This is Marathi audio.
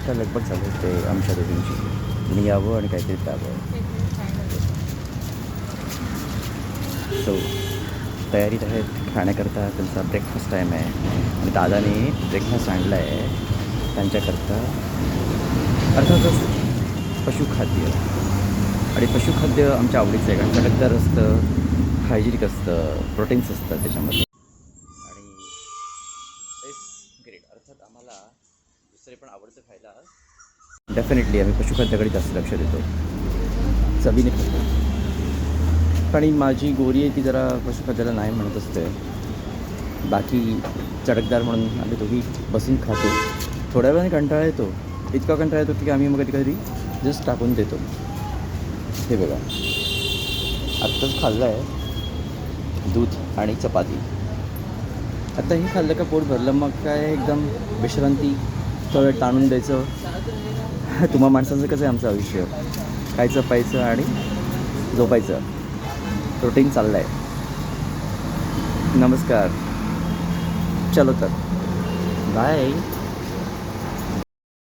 का लगबग चालू होते आमच्या दोघींची. मी यावं आणि काहीतरी प्यावं. सो तयारीत आहेत खाण्याकरता. त्यांचा ब्रेकफास्ट टाईम आहे आणि दादाने ब्रेकफास्ट आणला आहे त्यांच्याकरता. अर्थातच पशुखाद्य. आणि पशुखाद्य आमच्या आवडीचं आहे कारण चटकदार असतं, हायजेनिक असतं, प्रोटीन्स असतात त्याच्यामध्ये. आणि ग्रेट. अर्थात आम्हाला दुसरे पण आवडतं खायला. डेफिनेटली आम्ही पशुखाद्याकडे जास्त लक्ष देतो, चवीने खातो. आणि माझी गोरी आहे ती जरा पशुखाद्याला नाही म्हणत असते. बाकी चटकदार म्हणून आम्ही दोघी बसून खातो. थोड्या वेळाने कंटाळा येतो. इतका कंटाळा येतो की आम्ही मग कधी कधी जस्ट टाकून देतो. हे बघा, आत्ताच खाल्लं आहे दूध आणि चपाती. आता हे खाल्लं का पोट भरलं, मग काय एकदम विश्रांती, थोडं ताणून द्यायचं. तुम्हा माणसाचं कसं आहे आमचं आयुष्य, खायचं प्यायचं आणि झोपायचं. प्रोटीन चाललं आहे. नमस्कार. चलो तर बाय.